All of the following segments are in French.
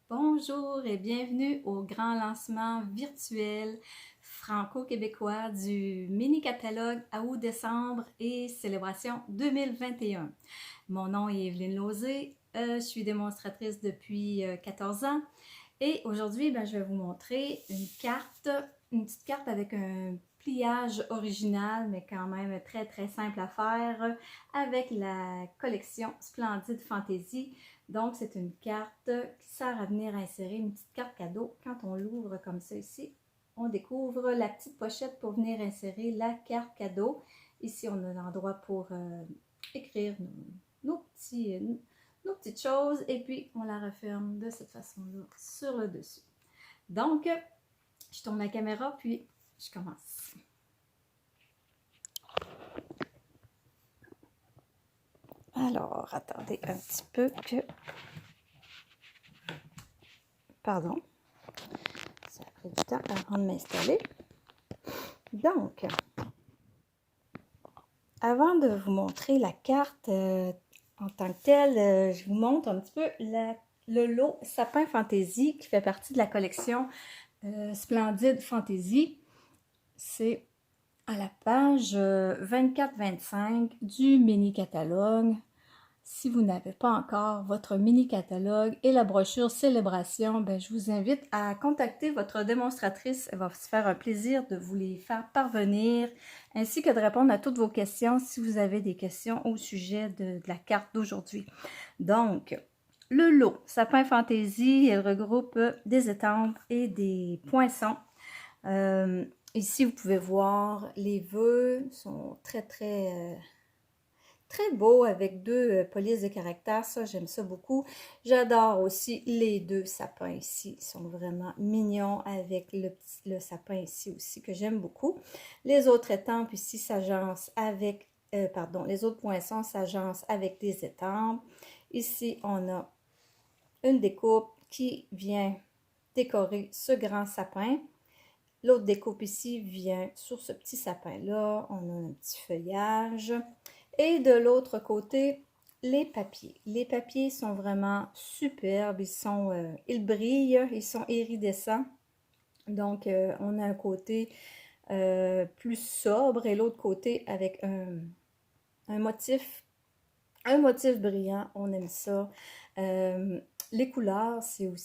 Bonjour et bienvenue au grand lancement virtuel franco-québécois du mini-catalogue à août-décembre et célébration 2021. Mon nom est Evelyne Lauzé, je suis démonstratrice depuis 14 ans et aujourd'hui, je vais vous montrer une petite carte avec un pliage original, mais quand même très simple à faire, avec la collection Splendide Fantasy. Donc, c'est une carte qui sert à venir insérer une petite carte cadeau. Quand on l'ouvre comme ça ici, on découvre la petite pochette pour venir insérer la carte cadeau. Ici, on a l'endroit pour écrire nos petites choses et puis on la referme de cette façon-là sur le dessus. Donc, je tourne la caméra puis je commence. Alors, attendez un petit peu que... Pardon. Ça a pris du temps avant de m'installer. Donc, avant de vous montrer la carte en tant que telle, je vous montre un petit peu le lot Sapin Fantasy qui fait partie de la collection Splendide Fantasy. C'est à la page 24-25 du mini-catalogue. Si vous n'avez pas encore votre mini-catalogue et la brochure Célébration, je vous invite à contacter votre démonstratrice. Elle va se faire un plaisir de vous les faire parvenir, ainsi que de répondre à toutes vos questions si vous avez des questions au sujet de la carte d'aujourd'hui. Donc, le lot Sapin Fantasy, elle regroupe des étampes et des poinçons. Ici, vous pouvez voir les vœux sont très beau avec deux polices de caractère, ça j'aime ça beaucoup. J'adore aussi les deux sapins ici, ils sont vraiment mignons avec le sapin ici aussi que j'aime beaucoup. Les autres étampes ici s'agencent avec, les autres poinçons s'agencent avec des étampes. Ici on a une découpe qui vient décorer ce grand sapin. L'autre découpe ici vient sur ce petit sapin-là. On a un petit feuillage. Et de l'autre côté, les papiers. Les papiers sont vraiment superbes. Ils brillent, ils sont iridescents. Donc, on a un côté plus sobre et l'autre côté avec un motif brillant. On aime ça. Les couleurs, ce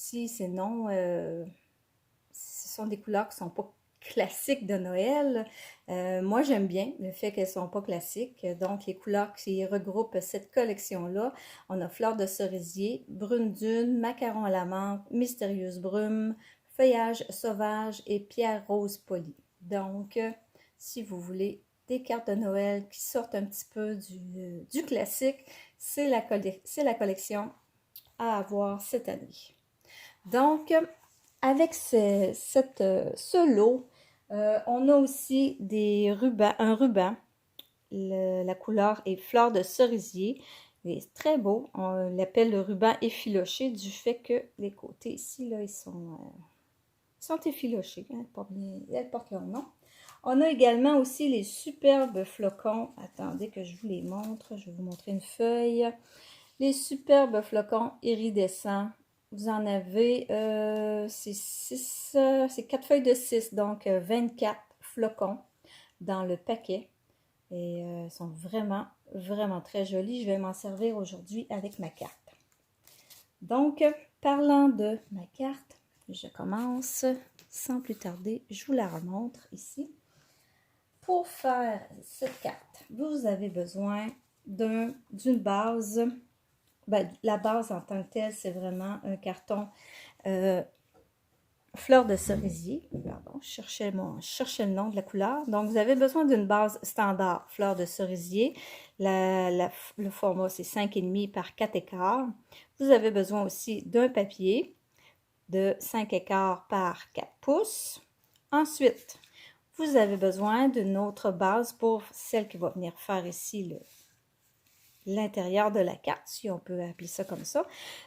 sont des couleurs qui ne sont pas classiques de Noël. Moi, j'aime bien le fait qu'elles ne sont pas classiques. Donc, les couleurs qui regroupent cette collection-là, on a fleur de cerisier, brune dune, macaron à la menthe, mystérieuse brume, feuillage sauvage et pierre rose polie. Donc, si vous voulez des cartes de Noël qui sortent un petit peu du classique, c'est la collection à avoir cette année. Donc, avec ce lot, on a aussi un ruban. La couleur est fleur de cerisier. Il est très beau. On l'appelle le ruban effiloché du fait que les côtés ici, là, ils sont effilochés. Elles portent leur nom. On a également aussi les superbes flocons. Attendez que je vous les montre. Je vais vous montrer une feuille. Les superbes flocons iridescents. Vous en avez, c'est 4 feuilles de 6, donc 24 flocons dans le paquet. Et ils sont vraiment très jolis. Je vais m'en servir aujourd'hui avec ma carte. Donc, parlant de ma carte, je commence sans plus tarder. Je vous la remontre ici. Pour faire cette carte, vous avez besoin d'une base. La base en tant que telle, c'est vraiment un carton fleur de cerisier. Pardon, je cherchais le nom de la couleur. Donc, vous avez besoin d'une base standard fleur de cerisier. Le format, c'est 5,5 par 4 écarts. Vous avez besoin aussi d'un papier de 5 écarts par 4 pouces. Ensuite, vous avez besoin d'une autre base pour celle qui va venir faire ici l'intérieur de la carte, si on peut appeler ça comme ça.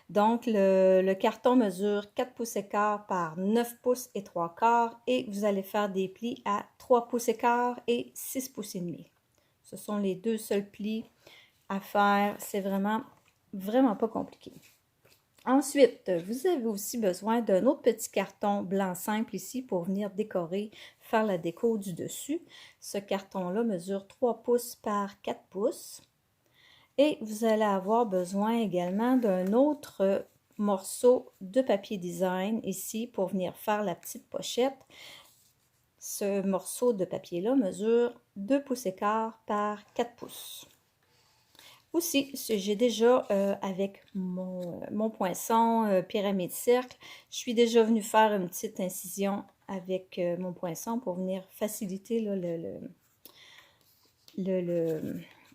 Donc, le carton mesure 4 pouces et quart par 9 pouces et 3 quarts et vous allez faire des plis à 3 pouces et quart et 6 pouces et demi. Ce sont les deux seuls plis à faire. C'est vraiment pas compliqué. Ensuite, vous avez aussi besoin d'un autre petit carton blanc simple ici pour venir décorer, faire la déco du dessus. Ce carton-là mesure 3 pouces par 4 pouces. Et vous allez avoir besoin également d'un autre morceau de papier design ici pour venir faire la petite pochette. Ce morceau de papier-là mesure 2 pouces et quart par 4 pouces. Aussi, j'ai déjà, avec mon poinçon pyramide cercle, je suis déjà venue faire une petite incision avec mon poinçon pour venir faciliter là,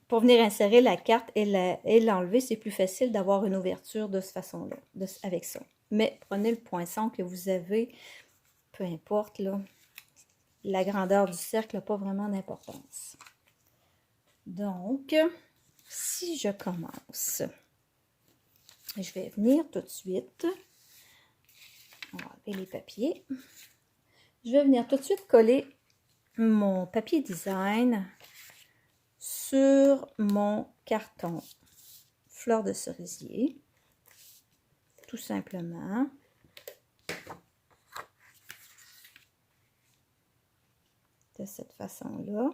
pour venir insérer la carte et l'enlever. C'est plus facile d'avoir une ouverture de cette façon-là, avec ça. Mais prenez le poinçon que vous avez, peu importe, là, la grandeur du cercle n'a pas vraiment d'importance. Donc, si je commence, je vais venir tout de suite, on va enlever les papiers, je vais venir tout de suite coller mon papier design sur mon carton fleur de cerisier, tout simplement. De cette façon-là.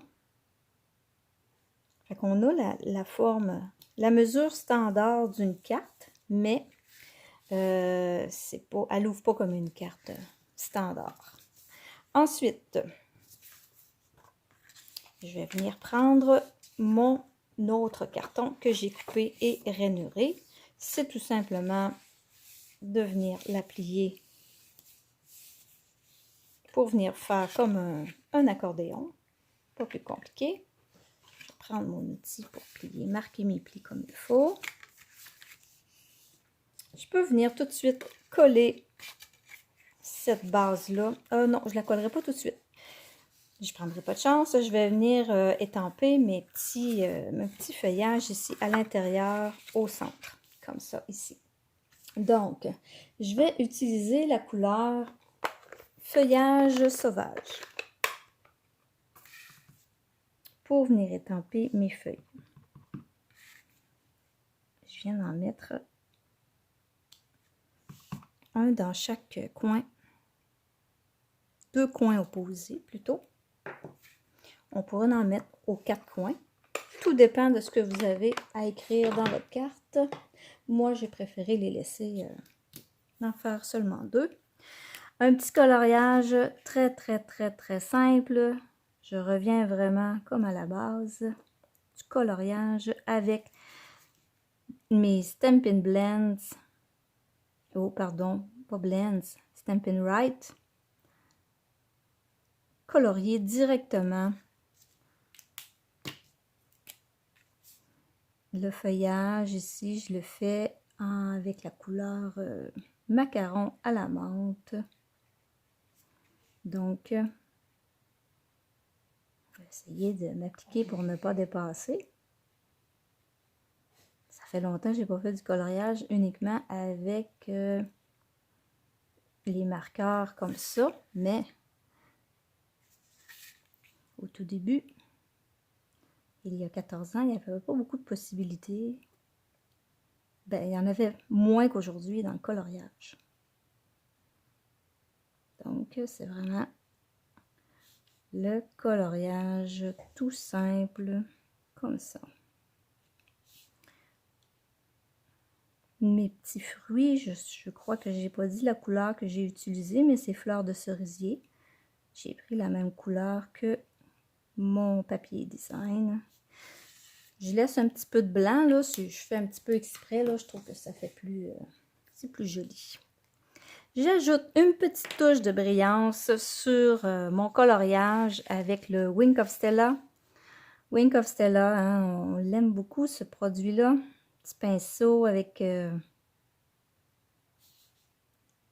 Fait qu'on a la forme, la mesure standard d'une carte, mais c'est pas, elle n'ouvre pas comme une carte standard. Ensuite, je vais venir prendre mon autre carton que j'ai coupé et rainuré. C'est tout simplement de venir la plier pour venir faire comme un accordéon. Pas plus compliqué. Je vais prendre mon outil pour plier, marquer mes plis comme il faut. Je peux venir tout de suite coller cette base-là. Non, je ne la collerai pas tout de suite. Je ne prendrai pas de chance. Je vais venir étamper mes petits feuillages ici à l'intérieur, au centre, comme ça, ici. Donc, je vais utiliser la couleur Feuillage sauvage pour venir étamper mes feuilles. Je viens d'en mettre un dans chaque coin, 2 coins opposés plutôt. On pourrait en mettre aux 4 coins. Tout dépend de ce que vous avez à écrire dans votre carte. Moi, j'ai préféré les laisser en faire seulement 2. Un petit coloriage très, très, très, très simple. Je reviens vraiment comme à la base du coloriage avec mes Stampin' Blends. Oh, pardon, pas Blends, Stampin' Write. Colorier directement le feuillage ici. Je le fais avec la couleur macaron à la menthe. Donc, je vais essayer de m'appliquer pour ne pas dépasser. Ça fait longtemps que je n'ai pas fait du coloriage uniquement avec les marqueurs comme ça, mais au tout début, il y a 14 ans, il n'y avait pas beaucoup de possibilités. Ben, il y en avait moins qu'aujourd'hui dans le coloriage. Donc, c'est vraiment le coloriage tout simple, comme ça. Mes petits fruits, je crois que j'ai pas dit la couleur que j'ai utilisée, mais c'est fleur de cerisier. J'ai pris la même couleur que mon papier design. Je laisse un petit peu de blanc, là, si je fais un petit peu exprès, là, je trouve que ça fait plus, c'est plus joli. J'ajoute une petite touche de brillance sur mon coloriage avec le Wink of Stella. Wink of Stella, hein, on l'aime beaucoup ce produit-là. Petit pinceau avec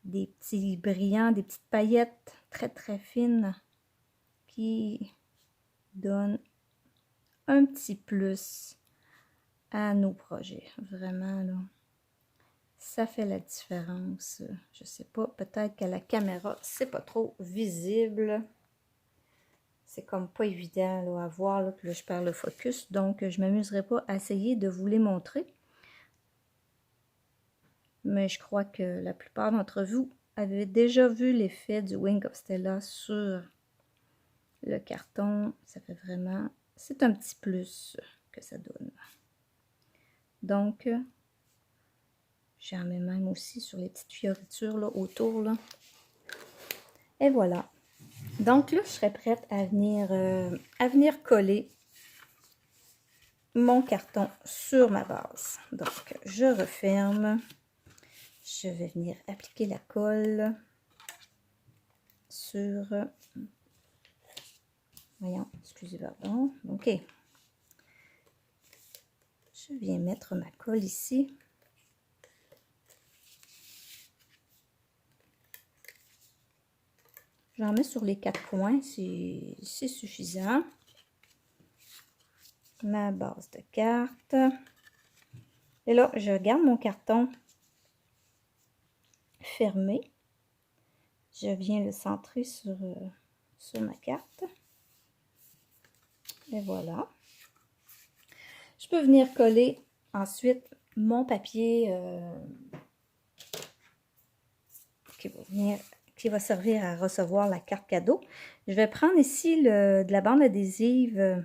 des petits brillants, des petites paillettes très très fines qui donnent un petit plus à nos projets. Vraiment, là, ça fait la différence. Je sais pas, peut-être qu'à la caméra, c'est pas trop visible. C'est comme pas évident là, à voir, là, que là, je perds le focus. Donc, je m'amuserai pas à essayer de vous les montrer. mais je crois que la plupart d'entre vous avaient déjà vu l'effet du Wink of Stella sur le carton. Ça fait vraiment, c'est un petit plus que ça donne. Donc, j'en mets même aussi sur les petites fioritures là, autour. Là. Et voilà. Donc là, je serais prête à venir coller mon carton sur ma base. Donc, je referme. Je vais venir appliquer la colle sur... Voyons, excusez, pardon. OK. Je viens mettre ma colle ici. J'en mets sur les 4 coins, c'est suffisant. Ma base de carte. Et là, je garde mon carton fermé. Je viens le centrer sur ma carte. Et voilà. Je peux venir coller ensuite mon papier qui va servir à recevoir la carte cadeau. Je vais prendre ici de la bande adhésive.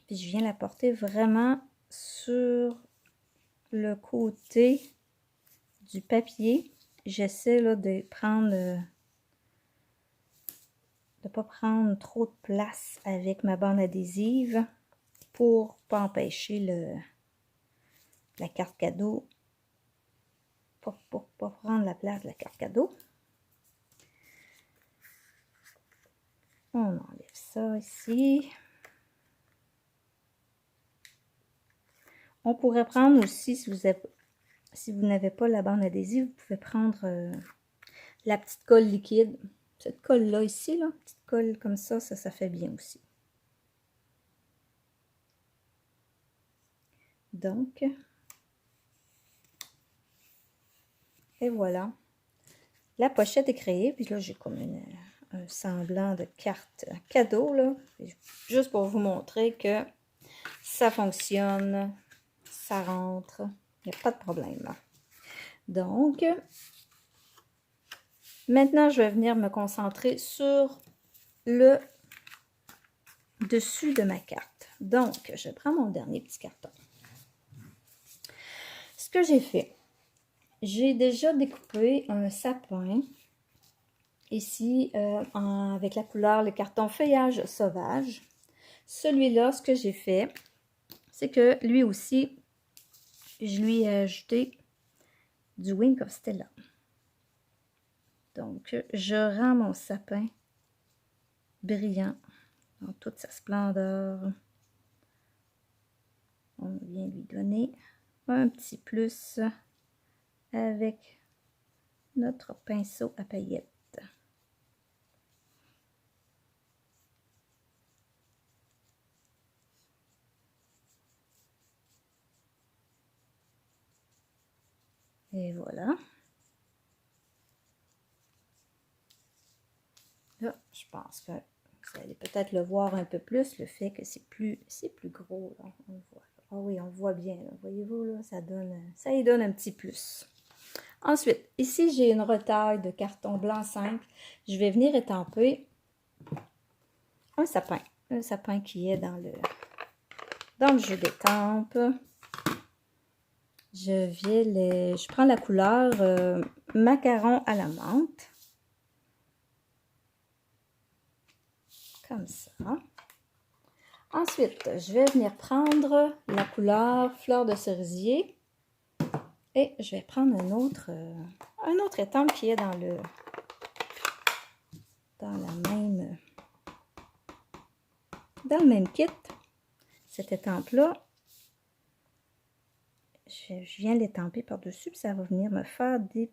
Puis je viens la porter vraiment sur le côté du papier. J'essaie là de prendre... de ne pas prendre trop de place avec ma bande adhésive pour pas empêcher la carte cadeau. Pour pas prendre la place de la carte cadeau. On enlève ça ici. On pourrait prendre aussi, si vous n'avez pas la bande adhésive, vous pouvez prendre la petite colle liquide. Cette colle-là ici, là, petite colle comme ça fait bien aussi. Donc, et voilà. La pochette est créée, puis là, j'ai comme un semblant de carte cadeau, là, juste pour vous montrer que ça fonctionne, ça rentre, il n'y a pas de problème. Là. Donc, maintenant, je vais venir me concentrer sur le dessus de ma carte. Donc, je prends mon dernier petit carton. Ce que j'ai fait, j'ai déjà découpé un sapin ici avec la couleur, le carton feuillage sauvage. Celui-là, ce que j'ai fait, c'est que lui aussi, je lui ai ajouté du Wink of Stella. Donc, je rends mon sapin brillant dans toute sa splendeur. On vient lui donner un petit plus avec notre pinceau à paillettes. Et voilà. Là, je pense que vous allez peut-être le voir un peu plus, le fait que c'est plus gros. Là. On le voit. Ah oui, on le voit bien. Voyez-vous, là, ça y donne un petit plus. Ensuite, ici, j'ai une retaille de carton blanc simple. Je vais venir étamper un sapin. Un sapin qui est dans le jeu d'étampe. Je prends la couleur macaron à la menthe. Comme ça. Ensuite, je vais venir prendre la couleur fleur de cerisier. Et je vais prendre un autre étampe qui est dans le même kit. Cette étampe-là, je viens l'étamper par-dessus, puis ça va venir me faire des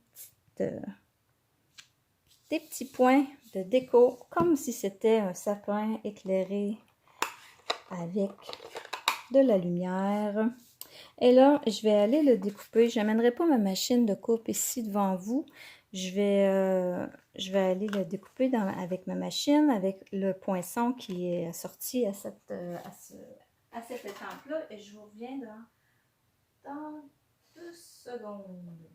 petits points de déco, comme si c'était un sapin éclairé avec de la lumière. Et là, je vais aller le découper. Je n'amènerai pas ma machine de coupe ici devant vous. Je vais aller le découper avec ma machine, avec le poinçon qui est sorti à cette étampe-là. Et je vous reviens dans 2 secondes.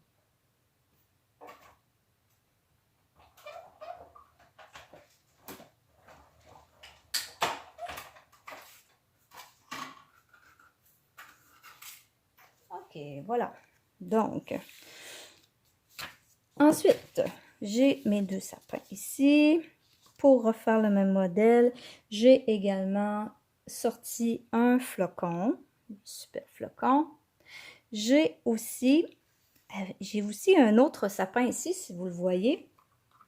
OK, voilà. Donc, ensuite, j'ai mes 2 sapins ici. Pour refaire le même modèle, j'ai également sorti un flocon, super flocon. J'ai aussi un autre sapin ici, si vous le voyez.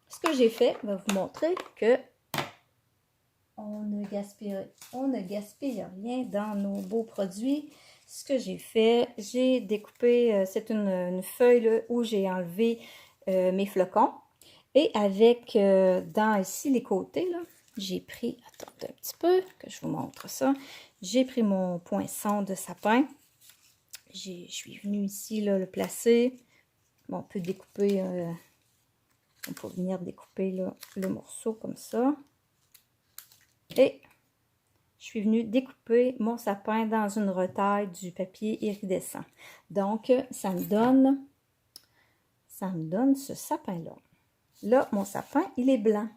Ce que j'ai fait, je vais vous montrer que on ne gaspille rien dans nos beaux produits. Ce que j'ai fait, j'ai découpé, c'est une feuille là, où j'ai enlevé mes flocons. Et avec, dans ici les côtés, là, j'ai pris, attendez un petit peu, que je vous montre ça. J'ai pris mon poinçon de sapin. Je suis venue ici, là, le placer. Bon, on peut découper, on peut venir découper là, le morceau comme ça. Et je suis venue découper mon sapin dans une retaille du papier iridescent. Donc, ça me donne ce sapin-là. Là, mon sapin, il est blanc.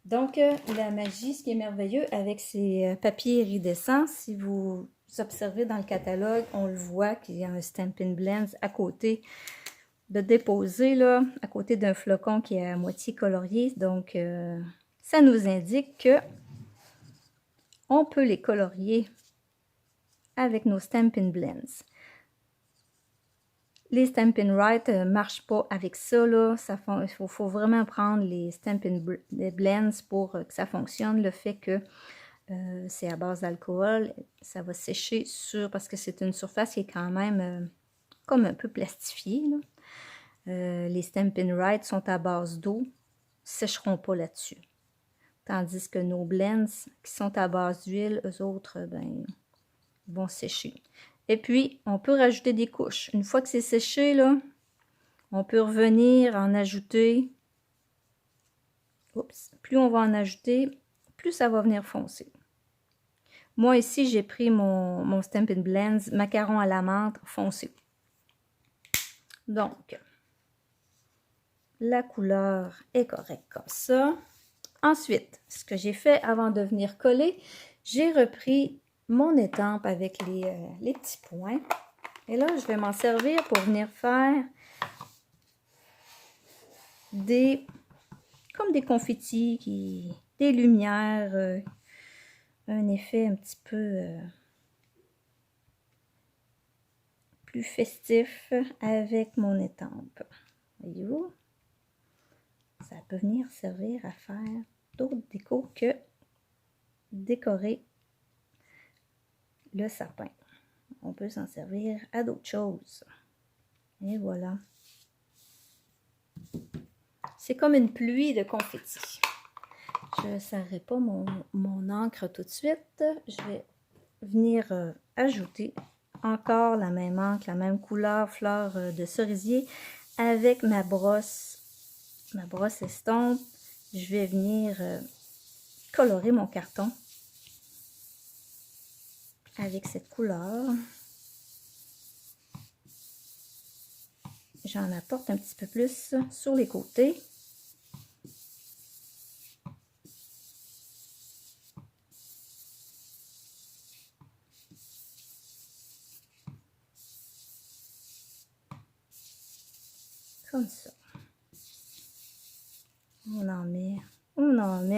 Donc, la magie, ce qui est merveilleux avec ces papiers iridescents, si vous observez dans le catalogue, on le voit qu'il y a un Stampin' Blends à côté de déposer, là, à côté d'un flocon qui est à moitié colorié. Donc, ça nous indique que on peut les colorier avec nos Stampin' Blends. Les Stampin' Write ne marchent pas avec ça, là. Il faut vraiment prendre les Stampin' Blends pour que ça fonctionne. Le fait que c'est à base d'alcool, ça va sécher parce que c'est une surface qui est quand même comme un peu plastifiée, là. Les Stampin' Write sont à base d'eau, ne sécheront pas là-dessus. Tandis que nos blends qui sont à base d'huile, eux autres, ben, vont sécher. Et puis, on peut rajouter des couches. Une fois que c'est séché, là, on peut revenir en ajouter. Oups. Plus on va en ajouter, plus ça va venir foncer. Moi, ici, j'ai pris mon Stampin' Blends macaron à la menthe foncé. Donc, la couleur est correcte comme ça. Ensuite, ce que j'ai fait avant de venir coller, j'ai repris mon étampe avec les petits points. Et là, je vais m'en servir pour venir faire comme des confettis, des lumières, un effet un petit peu plus festif avec mon étampe. Voyez-vous? Ça peut venir servir à faire d'autres décos que décorer le sapin. On peut s'en servir à d'autres choses. Et voilà. C'est comme une pluie de confettis. Je ne serrerai pas mon encre tout de suite. Je vais venir ajouter encore la même encre, la même couleur, fleur de cerisier avec ma brosse estompe. Je vais venir colorer mon carton avec cette couleur. J'en apporte un petit peu plus sur les côtés. Comme ça. On en met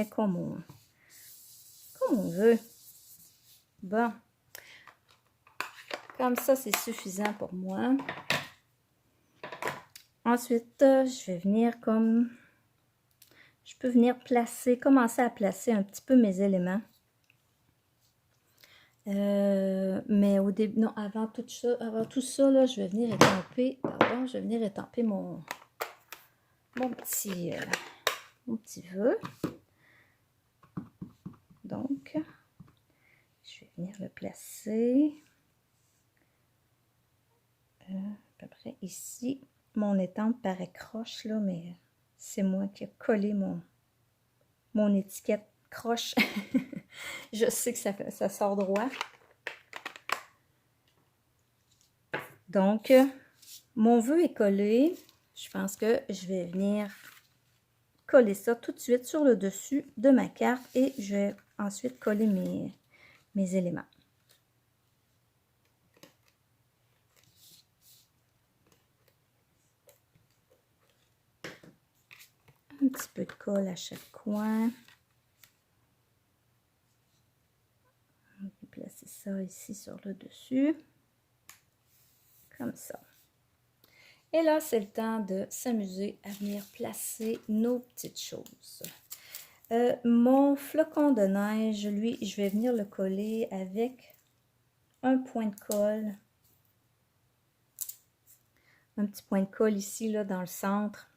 comme on veut. Bon. Comme ça, c'est suffisant pour moi. Ensuite, je vais venir je peux venir commencer à placer un petit peu mes éléments. Mais au début, non, avant tout ça, là, je vais venir étamper, mon petit vœu. Donc, je vais venir le placer à peu près ici. Mon étampe paraît croche, là, mais c'est moi qui ai collé mon étiquette croche. Je sais que ça sort droit. Donc, mon vœu est collé. Je pense que je vais venir coller ça tout de suite sur le dessus de ma carte et je vais ensuite coller mes éléments. Un petit peu de colle à chaque coin. On va placer ça ici sur le dessus. Comme ça. Et là, c'est le temps de s'amuser à venir placer nos petites choses. Mon flocon de neige, lui, je vais venir le coller avec un point de colle. Un petit point de colle ici, là, dans le centre.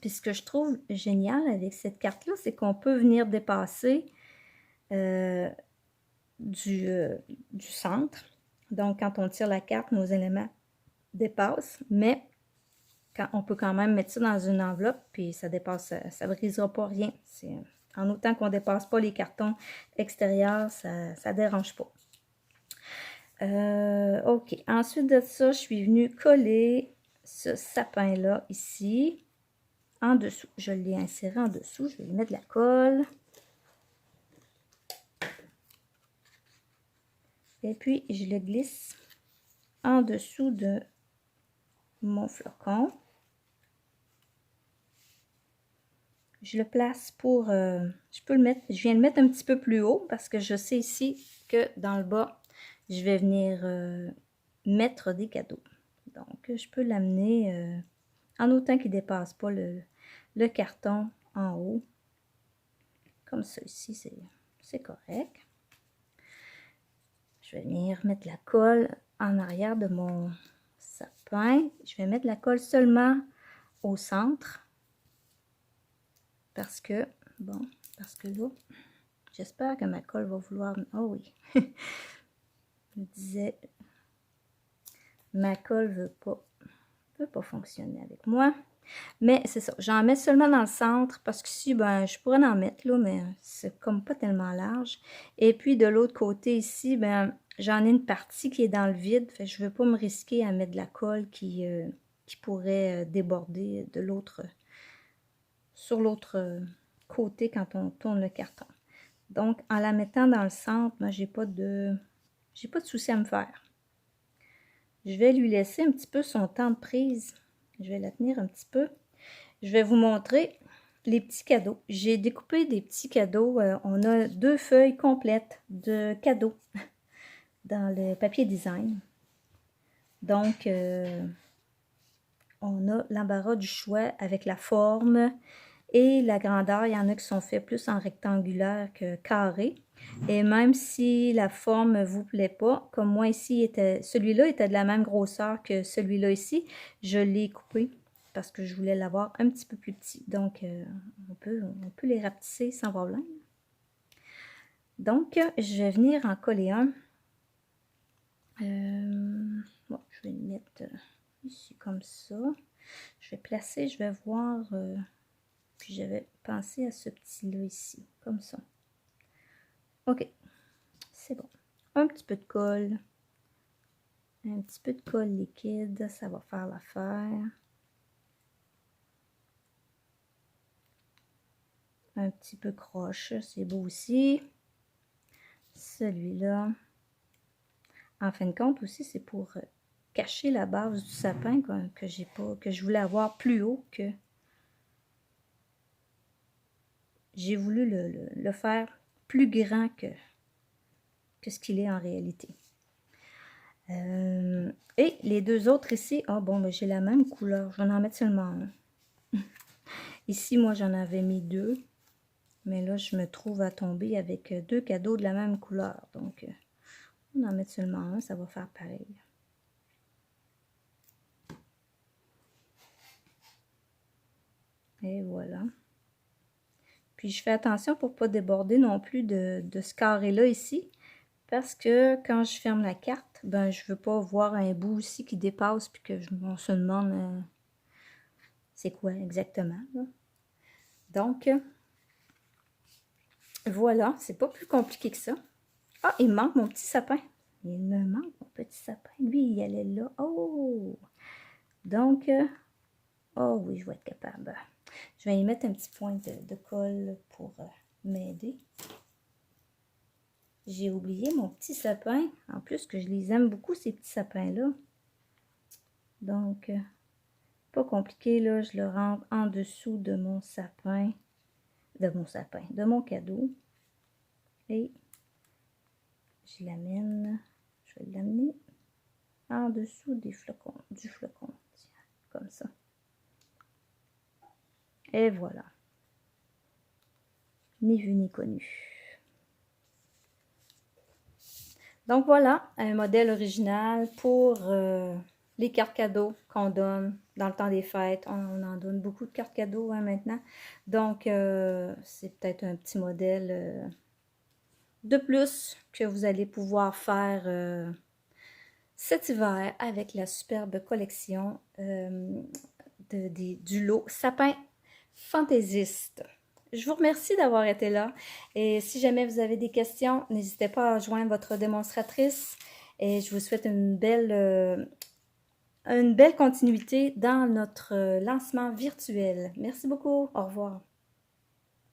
Puis ce que je trouve génial avec cette carte-là, c'est qu'on peut venir dépasser du centre. Donc, quand on tire la carte, nos éléments dépassent, mais on peut quand même mettre ça dans une enveloppe, puis ça dépasse, ça ne brisera pas rien. En autant qu'on ne dépasse pas les cartons extérieurs, ça ne dérange pas. OK. Ensuite de ça, je suis venue coller ce sapin-là ici, en dessous. Je l'ai inséré en dessous. Je vais lui mettre de la colle. Et puis, je le glisse en dessous de mon flocon. Je le place pour... je peux le mettre... Je viens le mettre un petit peu plus haut parce que je sais ici que dans le bas, je vais venir mettre des cadeaux. Donc, je peux l'amener en autant qu'il ne dépasse pas le carton en haut. Comme ça ici, c'est correct. Je vais venir mettre la colle en arrière de mon sapin. Je vais mettre la colle seulement au centre. Parce que là, j'espère que ma colle va vouloir... Oh oui! Je me disais, ma colle veut pas fonctionner avec moi. Mais c'est ça, j'en mets seulement dans le centre parce qu'ici, ben, je pourrais en mettre là, mais c'est comme pas tellement large. Et puis de l'autre côté ici, ben, j'en ai une partie qui est dans le vide. Fait que je ne veux pas me risquer à mettre de la colle qui pourrait déborder de sur l'autre côté quand on tourne le carton. Donc, en la mettant dans le centre, ben, j'ai pas de souci à me faire. Je vais lui laisser un petit peu son temps de prise. Je vais la tenir un petit peu. Je vais vous montrer les petits cadeaux. J'ai découpé des petits cadeaux. On a 2 feuilles complètes de cadeaux dans le papier design. Donc, on a l'embarras du choix avec la forme et la grandeur. Il y en a qui sont faits plus en rectangulaire que carré. Et même si la forme ne vous plaît pas, comme moi ici, celui-là était de la même grosseur que celui-là ici, je l'ai coupé parce que je voulais l'avoir un petit peu plus petit. Donc, on peut les rapetisser sans problème. Donc, je vais venir en coller un. Bon, je vais le mettre ici comme ça. Je vais placer, je vais voir... puis j'avais pensé à ce petit-là ici, comme ça. OK, c'est bon. Un petit peu de colle. Un petit peu de colle liquide, ça va faire l'affaire. Un petit peu croche, c'est beau aussi. Celui-là. En fin de compte aussi, c'est pour cacher la base du sapin que je voulais avoir plus haut que... J'ai voulu le faire plus grand que ce qu'il est en réalité. Et les 2 autres ici, ah bon, ben, j'ai la même couleur. Je vais en mettre seulement un. Ici, moi, j'en avais mis 2. Mais là, je me trouve à tomber avec 2 cadeaux de la même couleur. Donc, on en met seulement un, ça va faire pareil. Et voilà. Puis, je fais attention pour ne pas déborder non plus de ce carré-là ici. Parce que quand je ferme la carte, ben je veux pas voir un bout ici qui dépasse puis on se demande c'est quoi exactement. Là. Donc, voilà, c'est pas plus compliqué que ça. Ah, il me manque mon petit sapin. Il me manque mon petit sapin. Lui, il allait là. Oh! Donc, oh oui, je vais être capable. Je vais y mettre un petit point de colle pour m'aider. J'ai oublié mon petit sapin. En plus que je les aime beaucoup, ces petits sapins-là. Donc, pas compliqué, là. Je le rentre en dessous de mon sapin. De mon cadeau. Et je l'amène. Je vais l'amener en dessous du flocon. Tiens, comme ça. Et voilà. Ni vu ni connu. Donc voilà, un modèle original pour les cartes cadeaux qu'on donne dans le temps des fêtes. On en donne beaucoup de cartes cadeaux maintenant. Donc c'est peut-être un petit modèle de plus que vous allez pouvoir faire cet hiver avec la superbe collection du lot Sapin Fantaisiste. Je vous remercie d'avoir été là et si jamais vous avez des questions, n'hésitez pas à joindre votre démonstratrice et je vous souhaite une belle continuité dans notre lancement virtuel. Merci beaucoup. Au revoir.